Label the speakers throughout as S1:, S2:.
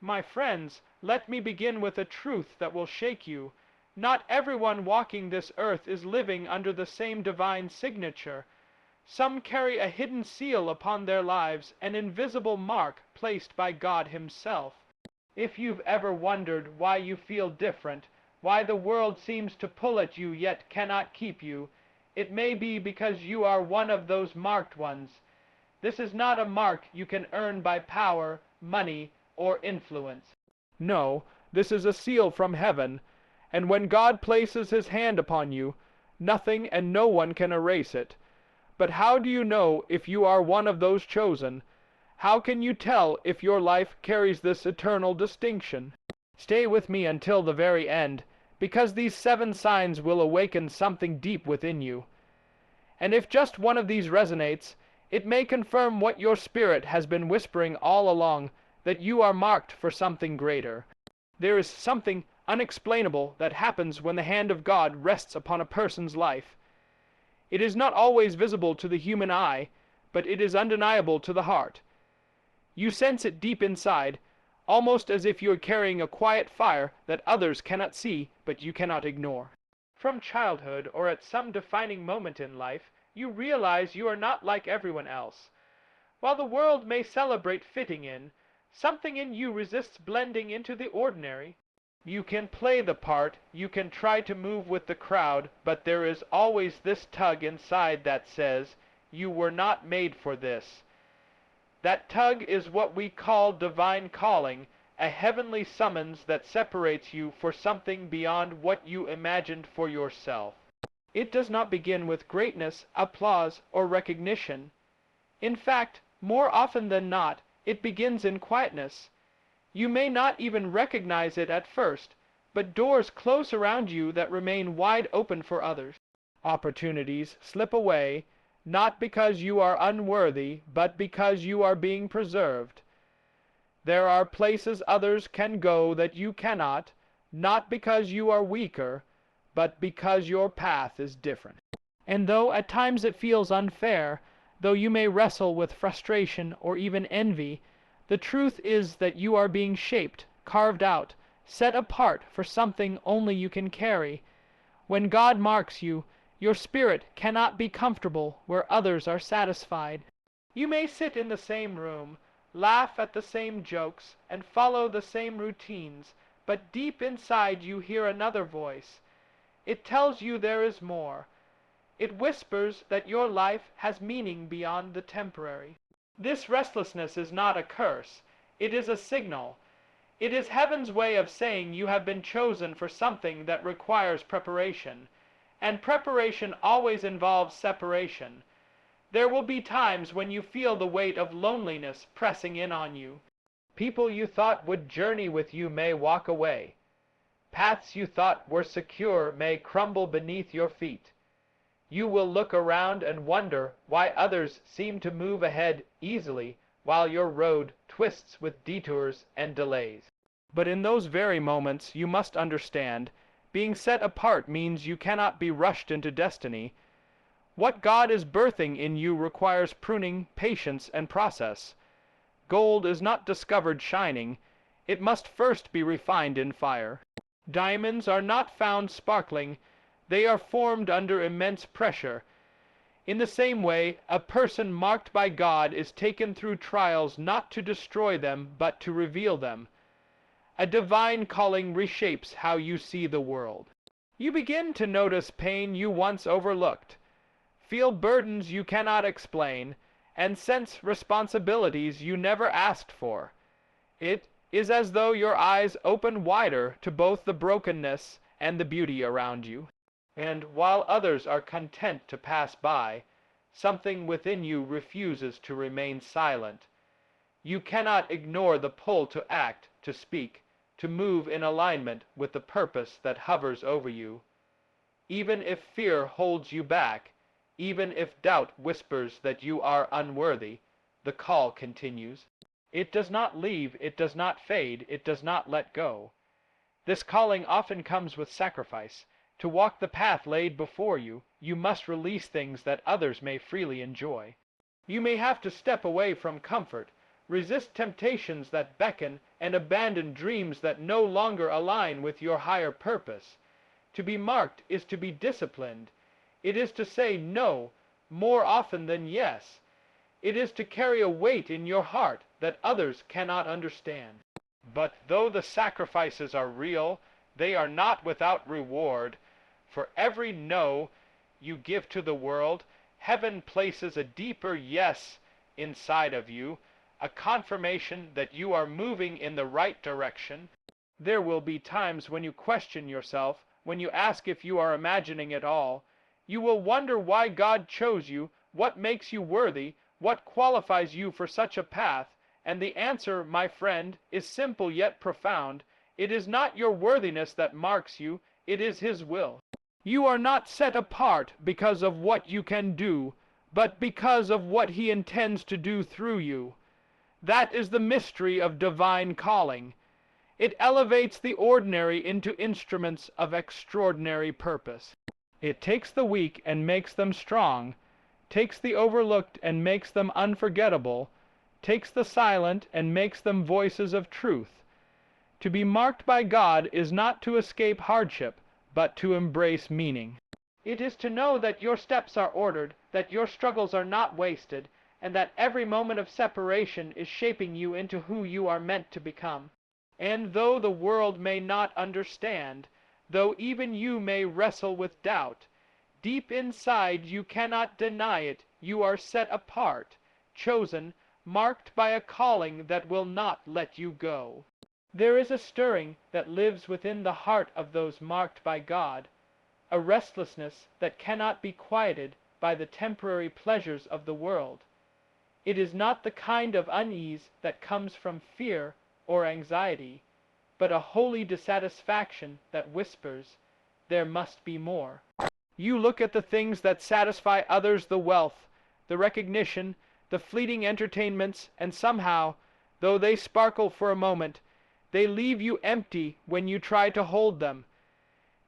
S1: My friends, let me begin with a truth that will shake you. Not everyone walking this earth is living under the same divine signature. Some carry a hidden seal upon their lives, an invisible mark placed by God Himself. If you've ever wondered why you feel different, why the world seems to pull at you yet cannot keep you, it may be because you are one of those marked ones. This is not a mark you can earn by power, money, or influence. No, this is a seal from heaven, and when God places His hand upon you, nothing and no one can erase it. But how do you know if you are one of those chosen? How can you tell if your life carries this eternal distinction? Stay with me until the very end, because these 7 signs will awaken something deep within you. And if just one of these resonates, it may confirm what your spirit has been whispering all along, that you are marked for something greater. There is something unexplainable that happens when the hand of God rests upon a person's life. It is not always visible to the human eye, but it is undeniable to the heart. You sense it deep inside, almost as if you are carrying a quiet fire that others cannot see, but you cannot ignore. From childhood, or at some defining moment in life, you realize you are not like everyone else. While the world may celebrate fitting in, something in you resists blending into the ordinary. You can play the part, you can try to move with the crowd, but there is always this tug inside that says, you were not made for this. That tug is what we call divine calling, a heavenly summons that separates you for something beyond what you imagined for yourself. It does not begin with greatness, applause, or recognition. In fact, more often than not, it begins in quietness. You may not even recognize it at first, but doors close around you that remain wide open for others. Opportunities slip away, not because you are unworthy, but because you are being preserved. There are places others can go that you cannot, not because you are weaker, but because your path is different. And though at times it feels unfair, though you may wrestle with frustration or even envy, the truth is that you are being shaped, carved out, set apart for something only you can carry. When God marks you, your spirit cannot be comfortable where others are satisfied. You may sit in the same room, laugh at the same jokes, and follow the same routines, but deep inside you hear another voice. It tells you there is more. It whispers that your life has meaning beyond the temporary. This restlessness is not a curse. It is a signal. It is heaven's way of saying you have been chosen for something that requires preparation. And preparation always involves separation. There will be times when you feel the weight of loneliness pressing in on you. People you thought would journey with you may walk away. Paths you thought were secure may crumble beneath your feet. You will look around and wonder why others seem to move ahead easily while your road twists with detours and delays. But in those very moments you must understand, being set apart means you cannot be rushed into destiny. What God is birthing in you requires pruning, patience, and process. Gold is not discovered shining. It must first be refined in fire. Diamonds are not found sparkling. They are formed under immense pressure. In the same way, a person marked by God is taken through trials not to destroy them, but to reveal them. A divine calling reshapes how you see the world. You begin to notice pain you once overlooked, feel burdens you cannot explain, and sense responsibilities you never asked for. It is as though your eyes open wider to both the brokenness and the beauty around you. And while others are content to pass by, something within you refuses to remain silent. You cannot ignore the pull to act, to speak, to move in alignment with the purpose that hovers over you. Even if fear holds you back, even if doubt whispers that you are unworthy, the call continues. It does not leave, it does not fade, it does not let go. This calling often comes with sacrifice. To walk the path laid before you, you must release things that others may freely enjoy. You may have to step away from comfort, resist temptations that beckon, and abandon dreams that no longer align with your higher purpose. To be marked is to be disciplined. It is to say no more often than yes. It is to carry a weight in your heart that others cannot understand. But though the sacrifices are real, they are not without reward. For every no you give to the world, heaven places a deeper yes inside of you, a confirmation that you are moving in the right direction. There will be times when you question yourself, when you ask if you are imagining it all. You will wonder why God chose you, what makes you worthy, what qualifies you for such a path, and the answer, my friend, is simple yet profound. It is not your worthiness that marks you, it is His will. You are not set apart because of what you can do, but because of what He intends to do through you. That is the mystery of divine calling. It elevates the ordinary into instruments of extraordinary purpose. It takes the weak and makes them strong, takes the overlooked and makes them unforgettable, takes the silent and makes them voices of truth. To be marked by God is not to escape hardship, but to embrace meaning. It is to know that your steps are ordered, that your struggles are not wasted, and that every moment of separation is shaping you into who you are meant to become. And though the world may not understand, though even you may wrestle with doubt, deep inside you cannot deny it, you are set apart, chosen, marked by a calling that will not let you go. There is a stirring that lives within the heart of those marked by God, a restlessness that cannot be quieted by the temporary pleasures of the world. It is not the kind of unease that comes from fear or anxiety, but a holy dissatisfaction that whispers, "There must be more." You look at the things that satisfy others, the wealth, the recognition, the fleeting entertainments, and somehow, though they sparkle for a moment, they leave you empty when you try to hold them.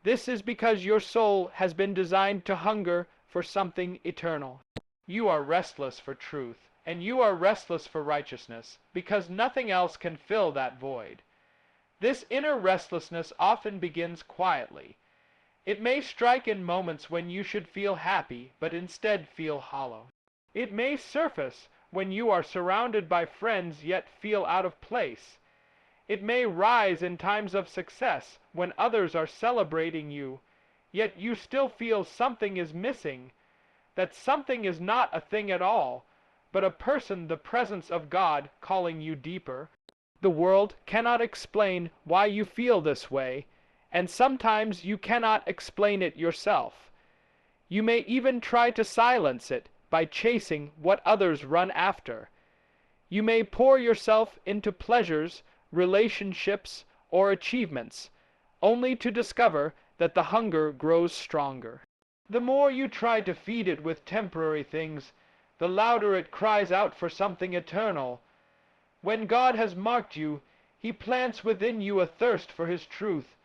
S1: This is because your soul has been designed to hunger for something eternal. You are restless for truth, and you are restless for righteousness, because nothing else can fill that void. This inner restlessness often begins quietly. It may strike in moments when you should feel happy, but instead feel hollow. It may surface when you are surrounded by friends yet feel out of place. It may rise in times of success when others are celebrating you, yet you still feel something is missing, that something is not a thing at all, but a person, the presence of God calling you deeper. The world cannot explain why you feel this way, and sometimes you cannot explain it yourself. You may even try to silence it by chasing what others run after. You may pour yourself into pleasures, relationships, or achievements, only to discover that the hunger grows stronger. The more you try to feed it with temporary things, the louder it cries out for something eternal. When God has marked you, He plants within you a thirst for His truth.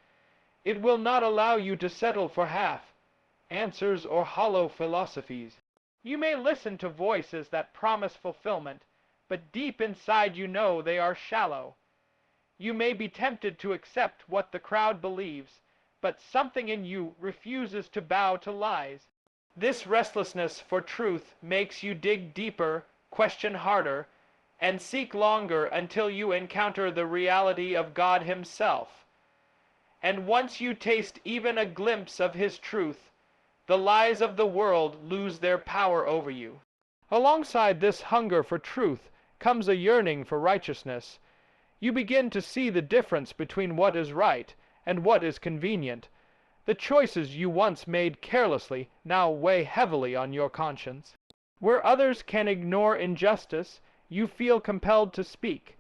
S1: It will not allow you to settle for half answers or hollow philosophies. You may listen to voices that promise fulfillment, but deep inside you know they are shallow. You may be tempted to accept what the crowd believes, but something in you refuses to bow to lies. This restlessness for truth makes you dig deeper, question harder, and seek longer until you encounter the reality of God Himself. And once you taste even a glimpse of His truth, the lies of the world lose their power over you. Alongside this hunger for truth comes a yearning for righteousness. You begin to see the difference between what is right and what is convenient. The choices you once made carelessly now weigh heavily on your conscience. Where others can ignore injustice, you feel compelled to speak.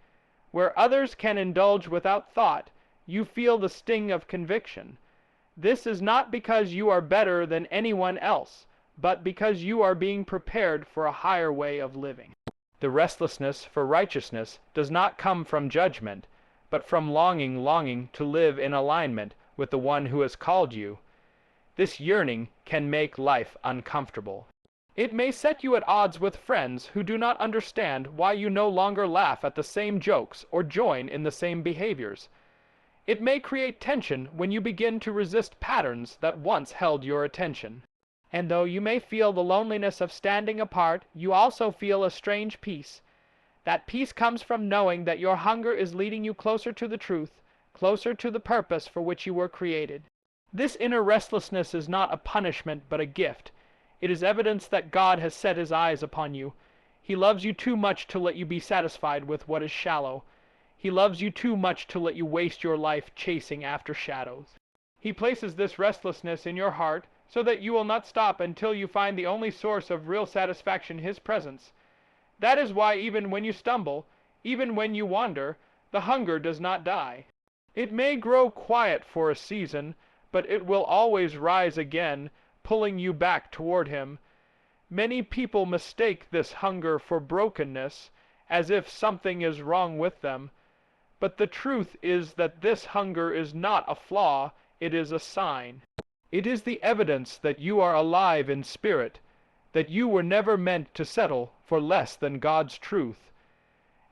S1: Where others can indulge without thought, you feel the sting of conviction. This is not because you are better than anyone else, but because you are being prepared for a higher way of living. The restlessness for righteousness does not come from judgment, but from longing to live in alignment with the one who has called you. This yearning can make life uncomfortable. It may set you at odds with friends who do not understand why you no longer laugh at the same jokes or join in the same behaviors. It may create tension when you begin to resist patterns that once held your attention. And though you may feel the loneliness of standing apart, you also feel a strange peace. That peace comes from knowing that your hunger is leading you closer to the truth, closer to the purpose for which you were created. This inner restlessness is not a punishment but a gift. It is evidence that God has set his eyes upon you. He loves you too much to let you be satisfied with what is shallow. He loves you too much to let you waste your life chasing after shadows. He places this restlessness in your heart so that you will not stop until you find the only source of real satisfaction, his presence. That is why even when you stumble, even when you wander, the hunger does not die. It may grow quiet for a season, but it will always rise again, pulling you back toward him. Many people mistake this hunger for brokenness, as if something is wrong with them. But the truth is that this hunger is not a flaw, it is a sign. It is the evidence that you are alive in spirit, that you were never meant to settle for less than God's truth.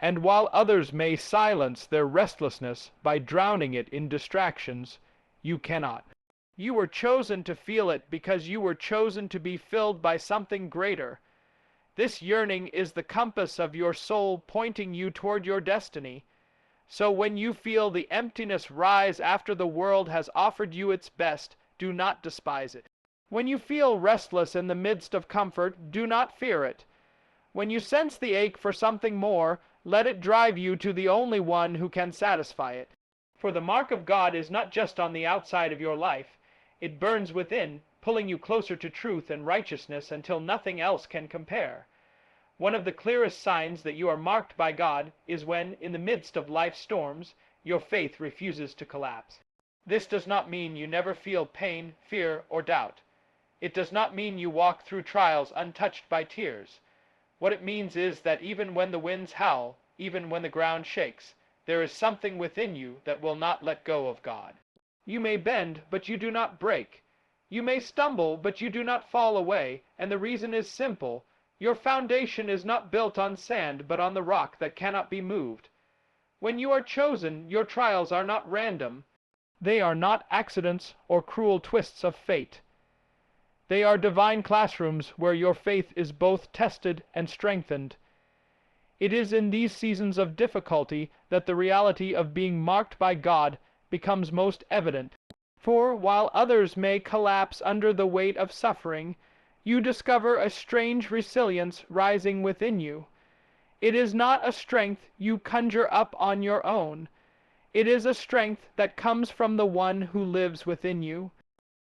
S1: And while others may silence their restlessness by drowning it in distractions, you cannot. You were chosen to feel it because you were chosen to be filled by something greater. This yearning is the compass of your soul pointing you toward your destiny. So when you feel the emptiness rise after the world has offered you its best, do not despise it. When you feel restless in the midst of comfort, do not fear it. When you sense the ache for something more, let it drive you to the only one who can satisfy it. For the mark of God is not just on the outside of your life. It burns within, pulling you closer to truth and righteousness until nothing else can compare. One of the clearest signs that you are marked by God is when, in the midst of life's storms, your faith refuses to collapse. This does not mean you never feel pain, fear, or doubt. It does not mean you walk through trials untouched by tears. What it means is that even when the winds howl, even when the ground shakes, there is something within you that will not let go of God. You may bend, but you do not break. You may stumble, but you do not fall away, and the reason is simple. Your foundation is not built on sand, but on the rock that cannot be moved. When you are chosen, your trials are not random. They are not accidents or cruel twists of fate. They are divine classrooms where your faith is both tested and strengthened. It is in these seasons of difficulty that the reality of being marked by God becomes most evident. For while others may collapse under the weight of suffering, you discover a strange resilience rising within you. It is not a strength you conjure up on your own. It is a strength that comes from the one who lives within you.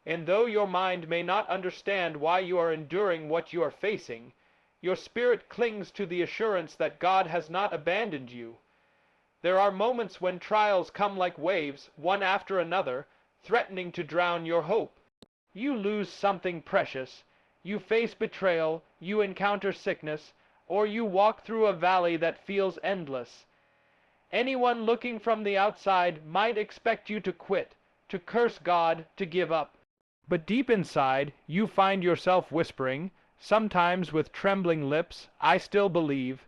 S1: And though your mind may not understand why you are enduring what you are facing, your spirit clings to the assurance that God has not abandoned you. There are moments when trials come like waves, one after another, threatening to drown your hope. You lose something precious, you face betrayal, you encounter sickness, or you walk through a valley that feels endless. Anyone looking from the outside might expect you to quit, to curse God, to give up. But deep inside, you find yourself whispering, sometimes with trembling lips, "I still believe."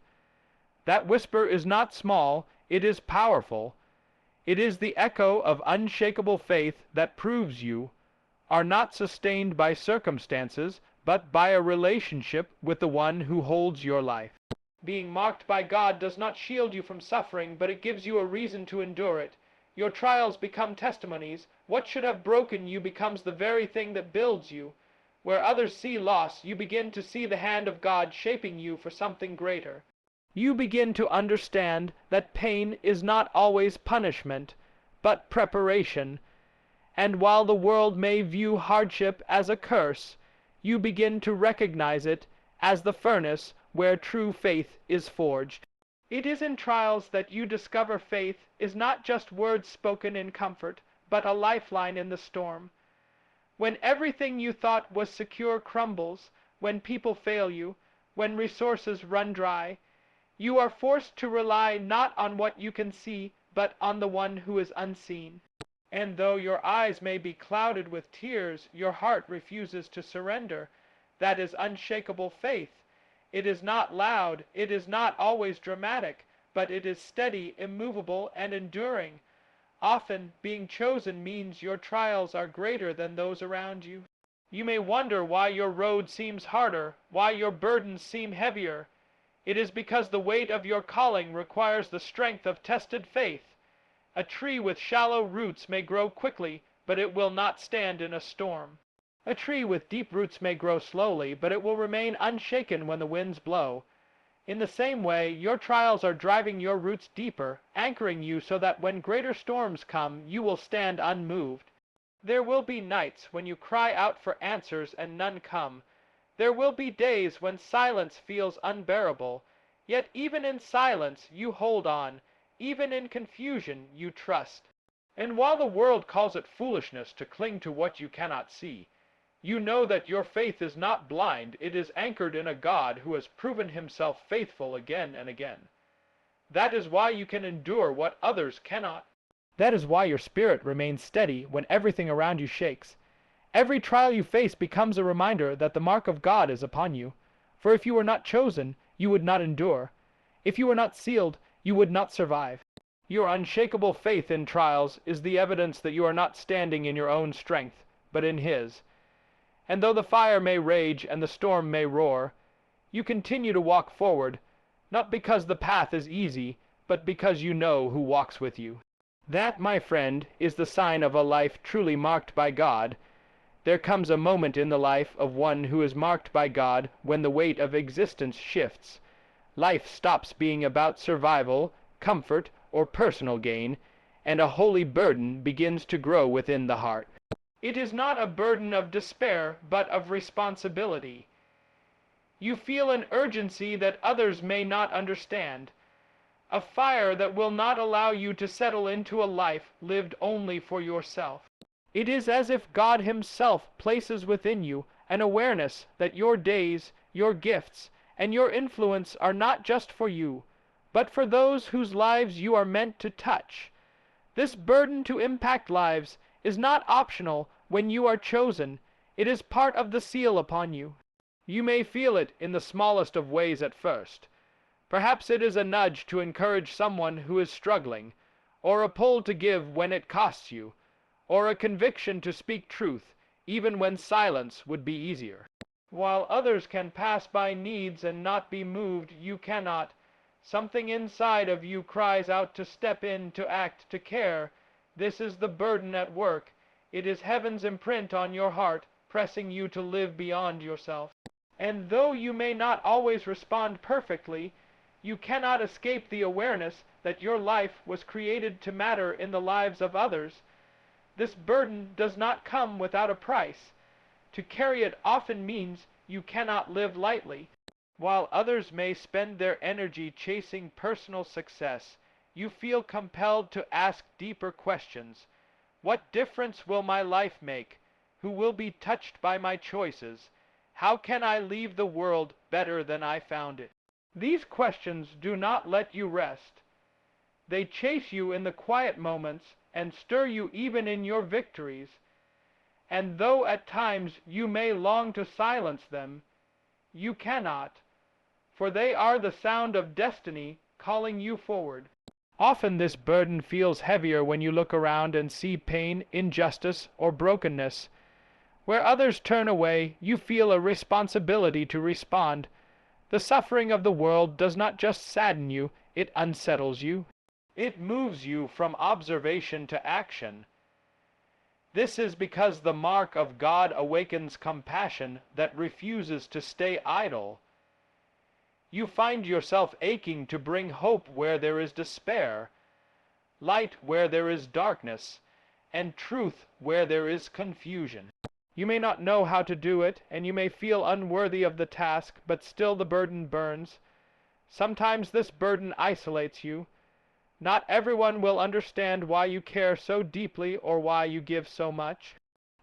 S1: That whisper is not small, it is powerful. It is the echo of unshakable faith that proves you are not sustained by circumstances, but by a relationship with the one who holds your life. Being marked by God does not shield you from suffering, but it gives you a reason to endure it. Your trials become testimonies. What should have broken you becomes the very thing that builds you. Where others see loss, you begin to see the hand of God shaping you for something greater. You begin to understand that pain is not always punishment, but preparation. And while the world may view hardship as a curse, you begin to recognize it as the furnace where true faith is forged. It is in trials that you discover faith is not just words spoken in comfort, but a lifeline in the storm. When everything you thought was secure crumbles, when people fail you, when resources run dry, you are forced to rely not on what you can see, but on the one who is unseen. And though your eyes may be clouded with tears, your heart refuses to surrender. That is unshakable faith. It is not loud, it is not always dramatic, but it is steady, immovable, and enduring. Often, being chosen means your trials are greater than those around you. You may wonder why your road seems harder, why your burdens seem heavier. It is because the weight of your calling requires the strength of tested faith. A tree with shallow roots may grow quickly, but it will not stand in a storm. A tree with deep roots may grow slowly, but it will remain unshaken when the winds blow. In the same way, your trials are driving your roots deeper, anchoring you so that when greater storms come, you will stand unmoved. There will be nights when you cry out for answers and none come. There will be days when silence feels unbearable. Yet even in silence you hold on. Even in confusion you trust. And while the world calls it foolishness to cling to what you cannot see, you know that your faith is not blind, it is anchored in a God who has proven himself faithful again and again. That is why you can endure what others cannot. That is why your spirit remains steady when everything around you shakes. Every trial you face becomes a reminder that the mark of God is upon you. For if you were not chosen, you would not endure. If you were not sealed, you would not survive. Your unshakable faith in trials is the evidence that you are not standing in your own strength, but in His. And though the fire may rage and the storm may roar, you continue to walk forward, not because the path is easy, but because you know who walks with you. That, my friend, is the sign of a life truly marked by God. There comes a moment in the life of one who is marked by God when the weight of existence shifts. Life stops being about survival, comfort, or personal gain, and a holy burden begins to grow within the heart. It is not a burden of despair, but of responsibility. You feel an urgency that others may not understand, a fire that will not allow you to settle into a life lived only for yourself. It is as if God Himself places within you an awareness that your days, your gifts, and your influence are not just for you, but for those whose lives you are meant to touch. This burden to impact lives is not optional when you are chosen. It is part of the seal upon you. You may feel it in the smallest of ways at first. Perhaps it is a nudge to encourage someone who is struggling, or a pull to give when it costs you, or a conviction to speak truth, even when silence would be easier. While others can pass by needs and not be moved, you cannot. Something inside of you cries out to step in, to act, to care. This is the burden at work. It is heaven's imprint on your heart, pressing you to live beyond yourself. And though you may not always respond perfectly, you cannot escape the awareness that your life was created to matter in the lives of others. This burden does not come without a price. To carry it often means you cannot live lightly. While others may spend their energy chasing personal success, you feel compelled to ask deeper questions. What difference will my life make? Who will be touched by my choices? How can I leave the world better than I found it? These questions do not let you rest. They chase you in the quiet moments and stir you even in your victories. And though at times you may long to silence them, you cannot, for they are the sound of destiny calling you forward. Often this burden feels heavier when you look around and see pain, injustice, or brokenness. Where others turn away, you feel a responsibility to respond. The suffering of the world does not just sadden you, it unsettles you. It moves you from observation to action. This is because the mark of God awakens compassion that refuses to stay idle. You find yourself aching to bring hope where there is despair, light where there is darkness, and truth where there is confusion. You may not know how to do it, and you may feel unworthy of the task, but still the burden burns. Sometimes this burden isolates you. Not everyone will understand why you care so deeply or why you give so much.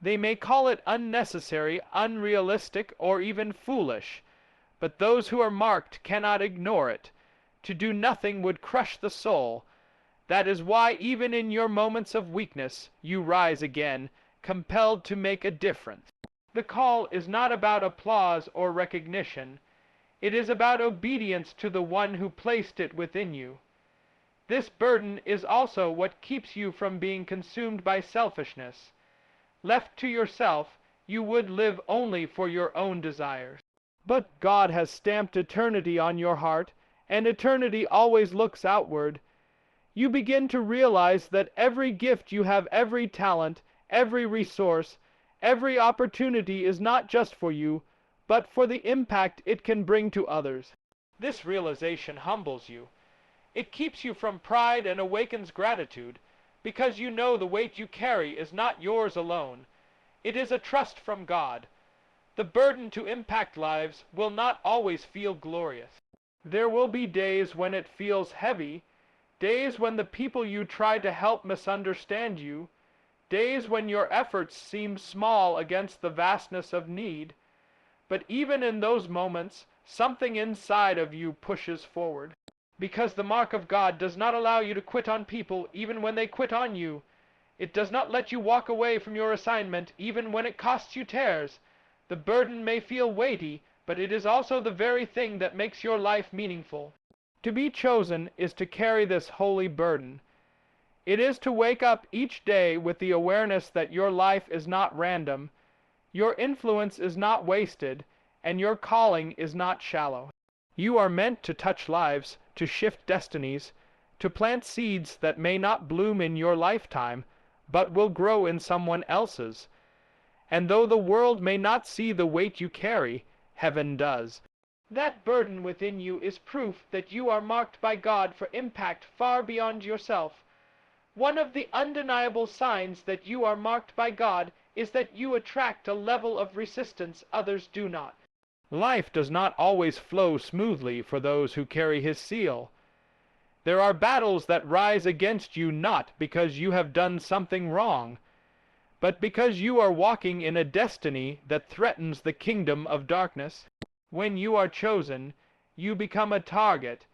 S1: They may call it unnecessary, unrealistic, or even foolish, but those who are marked cannot ignore it. To do nothing would crush the soul. That is why even in your moments of weakness, you rise again, compelled to make a difference. The call is not about applause or recognition. It is about obedience to the one who placed it within you. This burden is also what keeps you from being consumed by selfishness. Left to yourself, you would live only for your own desires. But God has stamped eternity on your heart, and eternity always looks outward. You begin to realize that every gift you have, every talent, every resource, every opportunity is not just for you, but for the impact it can bring to others. This realization humbles you. It keeps you from pride and awakens gratitude, because you know the weight you carry is not yours alone. It is a trust from God. The burden to impact lives will not always feel glorious. There will be days when it feels heavy, days when the people you try to help misunderstand you, days when your efforts seem small against the vastness of need. But even in those moments, something inside of you pushes forward. Because the mark of God does not allow you to quit on people even when they quit on you. It does not let you walk away from your assignment even when it costs you tears. The burden may feel weighty, but it is also the very thing that makes your life meaningful. To be chosen is to carry this holy burden. It is to wake up each day with the awareness that your life is not random, your influence is not wasted, and your calling is not shallow. You are meant to touch lives, to shift destinies, to plant seeds that may not bloom in your lifetime, but will grow in someone else's. And though the world may not see the weight you carry, heaven does. That burden within you is proof that you are marked by God for impact far beyond yourself. One of the undeniable signs that you are marked by God is that you attract a level of resistance others do not. Life does not always flow smoothly for those who carry His seal. There are battles that rise against you not because you have done something wrong, but because you are walking in a destiny that threatens the kingdom of darkness. When you are chosen, you become a target.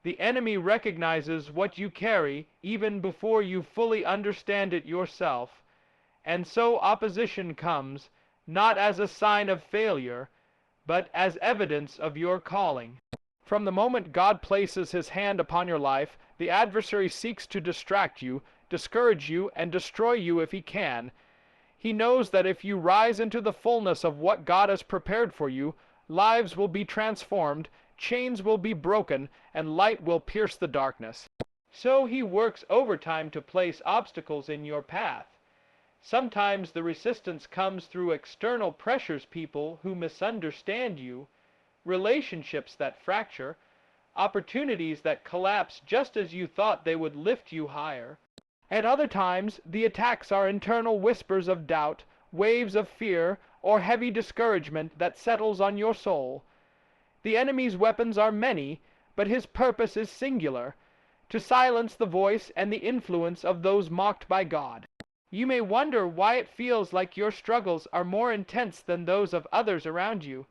S1: The enemy recognizes what you carry even before you fully understand it yourself, and so opposition comes, not as a sign of failure, but as evidence of your calling. From the moment God places His hand upon your life, the adversary seeks to distract you, discourage you, and destroy you if he can. He knows that if you rise into the fullness of what God has prepared for you, lives will be transformed, chains will be broken, and light will pierce the darkness. So he works overtime to place obstacles in your path. Sometimes the resistance comes through external pressures, people who misunderstand you, relationships that fracture, opportunities that collapse just as you thought they would lift you higher. At other times, the attacks are internal whispers of doubt, waves of fear, or heavy discouragement that settles on your soul. The enemy's weapons are many, but his purpose is singular, to silence the voice and the influence of those mocked by God. You may wonder why it feels like your struggles are more intense than those of others around you.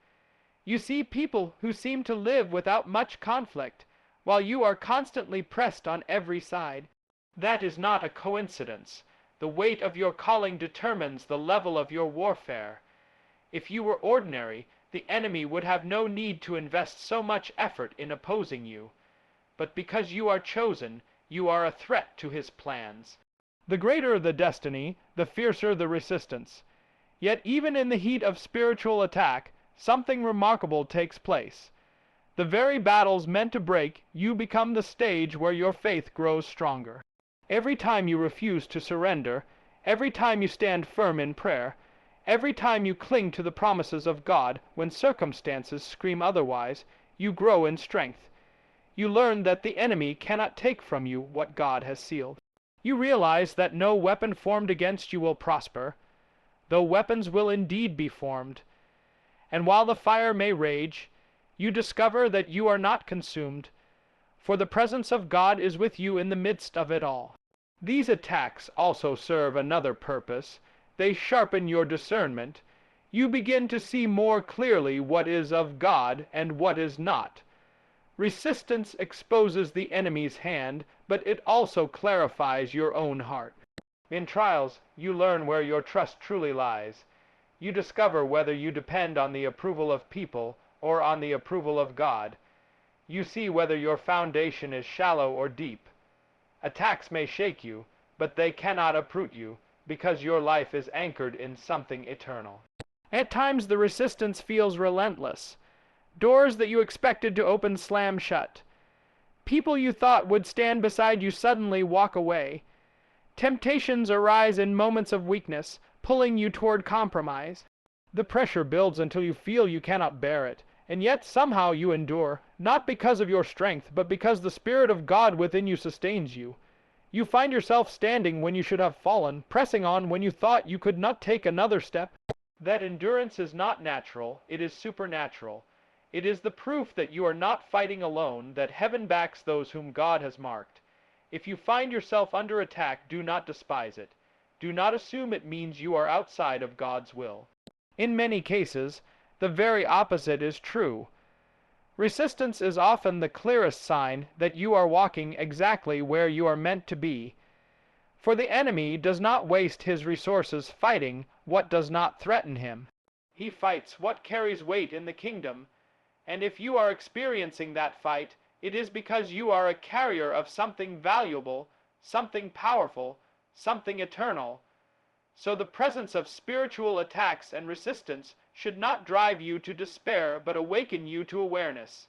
S1: You see people who seem to live without much conflict, while you are constantly pressed on every side. That is not a coincidence. The weight of your calling determines the level of your warfare. If you were ordinary, the enemy would have no need to invest so much effort in opposing you. But because you are chosen, you are a threat to his plans. The greater the destiny, the fiercer the resistance. Yet even in the heat of spiritual attack, something remarkable takes place. The very battles meant to break, you become the stage where your faith grows stronger. Every time you refuse to surrender, every time you stand firm in prayer, every time you cling to the promises of God when circumstances scream otherwise, you grow in strength. You learn that the enemy cannot take from you what God has sealed. You realize that no weapon formed against you will prosper, though weapons will indeed be formed. And while the fire may rage, you discover that you are not consumed, for the presence of God is with you in the midst of it all. These attacks also serve another purpose. They sharpen your discernment. You begin to see more clearly what is of God and what is not. Resistance exposes the enemy's hand, but it also clarifies your own heart. In trials, you learn where your trust truly lies. You discover whether you depend on the approval of people or on the approval of God. You see whether your foundation is shallow or deep. Attacks may shake you, but they cannot uproot you, because your life is anchored in something eternal. At times the resistance feels relentless. Doors that you expected to open slam shut. People you thought would stand beside you suddenly walk away. Temptations arise in moments of weakness, pulling you toward compromise. The pressure builds until you feel you cannot bear it, and yet somehow you endure, not because of your strength, but because the Spirit of God within you sustains you. You find yourself standing when you should have fallen, pressing on when you thought you could not take another step. That endurance is not natural, it is supernatural. It is the proof that you are not fighting alone, that heaven backs those whom God has marked. If you find yourself under attack, do not despise it. Do not assume it means you are outside of God's will. In many cases, the very opposite is true. Resistance is often the clearest sign that you are walking exactly where you are meant to be. For the enemy does not waste his resources fighting what does not threaten him. He fights what carries weight in the kingdom, and if you are experiencing that fight, it is because you are a carrier of something valuable, something powerful, something eternal. So the presence of spiritual attacks and resistance should not drive you to despair, but awaken you to awareness.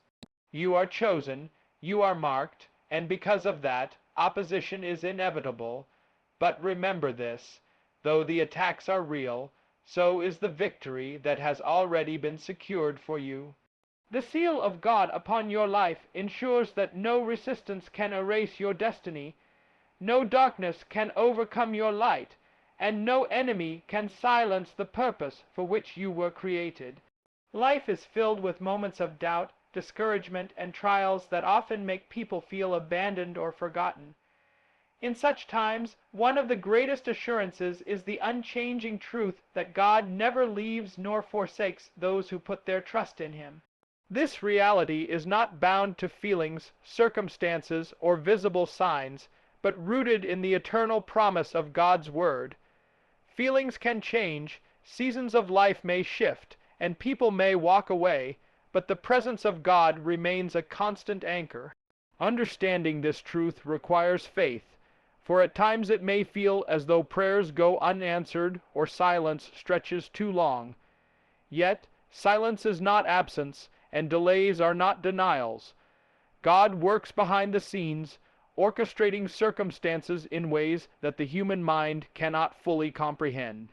S1: You are chosen, you are marked, and because of that, opposition is inevitable. But remember this, though the attacks are real, so is the victory that has already been secured for you. The seal of God upon your life ensures that no resistance can erase your destiny, no darkness can overcome your light, and no enemy can silence the purpose for which you were created. Life is filled with moments of doubt, discouragement, and trials that often make people feel abandoned or forgotten. In such times, one of the greatest assurances is the unchanging truth that God never leaves nor forsakes those who put their trust in Him. This reality is not bound to feelings, circumstances, or visible signs, but rooted in the eternal promise of God's Word. Feelings can change, seasons of life may shift, and people may walk away, but the presence of God remains a constant anchor. Understanding this truth requires faith, for at times it may feel as though prayers go unanswered or silence stretches too long. Yet, silence is not absence, and delays are not denials. God works behind the scenes, orchestrating circumstances in ways that the human mind cannot fully comprehend.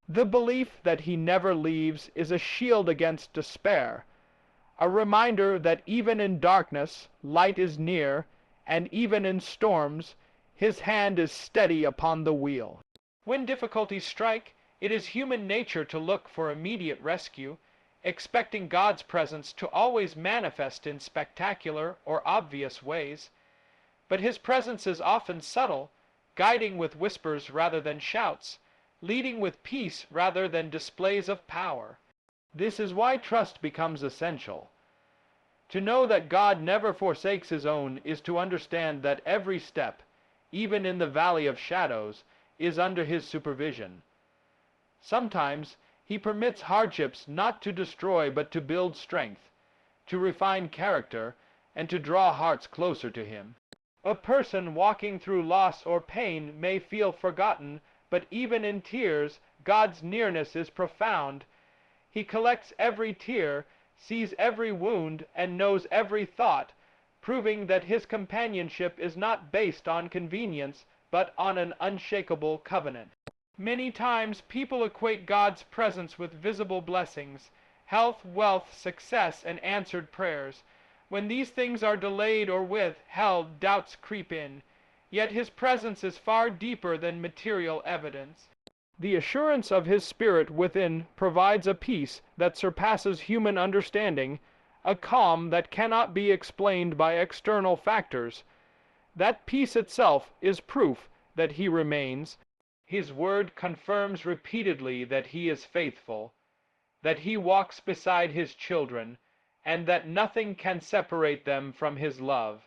S1: The belief that He never leaves is a shield against despair, a reminder that even in darkness, light is near, and even in storms, His hand is steady upon the wheel. When difficulties strike, it is human nature to look for immediate rescue, expecting God's presence to always manifest in spectacular or obvious ways. But His presence is often subtle, guiding with whispers rather than shouts, leading with peace rather than displays of power. This is why trust becomes essential. To know that God never forsakes His own is to understand that every step, even in the valley of shadows, is under His supervision. Sometimes He permits hardships not to destroy but to build strength, to refine character, and to draw hearts closer to Him. A person walking through loss or pain may feel forgotten, but even in tears, God's nearness is profound. He collects every tear, sees every wound, and knows every thought, proving that His companionship is not based on convenience, but on an unshakable covenant. Many times people equate God's presence with visible blessings, health, wealth, success, and answered prayers. When these things are delayed or withheld, doubts creep in. Yet His presence is far deeper than material evidence. The assurance of His Spirit within provides a peace that surpasses human understanding, a calm that cannot be explained by external factors. That peace itself is proof that He remains. His Word confirms repeatedly that He is faithful, that He walks beside His children, and that nothing can separate them from His love.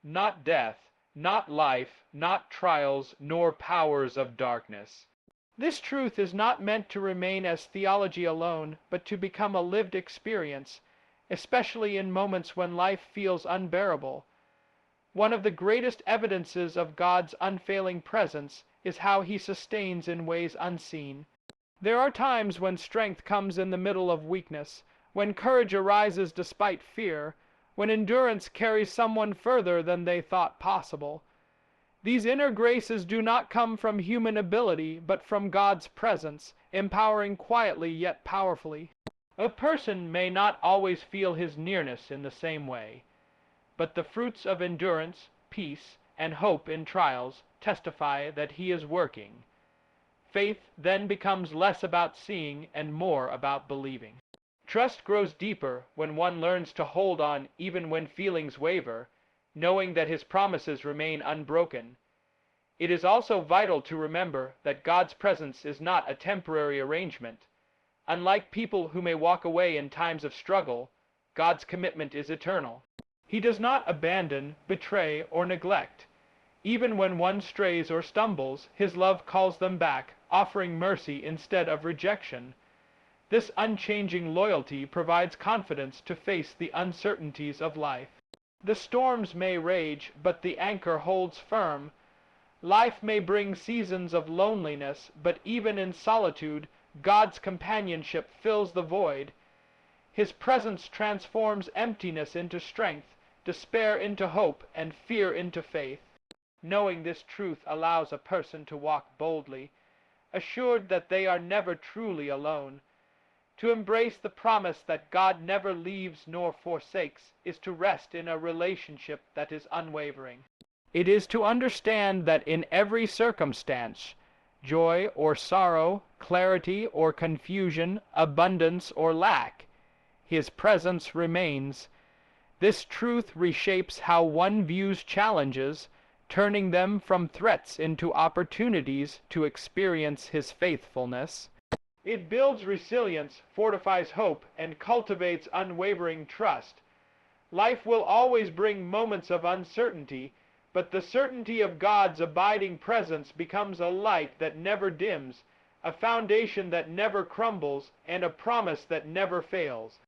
S1: Not death, not life, not trials, nor powers of darkness. This truth is not meant to remain as theology alone, but to become a lived experience, especially in moments when life feels unbearable. One of the greatest evidences of God's unfailing presence is how he sustains in ways unseen. There are times when strength comes in the middle of weakness, when courage arises despite fear, when endurance carries someone further than they thought possible. These inner graces do not come from human ability, but from God's presence, empowering quietly yet powerfully. A person may not always feel his nearness in the same way, but the fruits of endurance, peace, and hope in trials testify that he is working. Faith then becomes less about seeing and more about believing. Trust grows deeper when one learns to hold on even when feelings waver, knowing that his promises remain unbroken. It is also vital to remember that God's presence is not a temporary arrangement. Unlike people who may walk away in times of struggle, God's commitment is eternal. He does not abandon, betray, or neglect. Even when one strays or stumbles, his love calls them back, offering mercy instead of rejection. This unchanging loyalty provides confidence to face the uncertainties of life. The storms may rage, but the anchor holds firm. Life may bring seasons of loneliness, but even in solitude, God's companionship fills the void. His presence transforms emptiness into strength, despair into hope, and fear into faith. Knowing this truth allows a person to walk boldly, assured that they are never truly alone. To embrace the promise that God never leaves nor forsakes is to rest in a relationship that is unwavering. It is to understand that in every circumstance, joy or sorrow, clarity or confusion, abundance or lack, his presence remains. This truth reshapes how one views challenges, turning them from threats into opportunities to experience his faithfulness. It builds resilience, fortifies hope, and cultivates unwavering trust. Life will always bring moments of uncertainty, but the certainty of God's abiding presence becomes a light that never dims, a foundation that never crumbles, and a promise that never fails.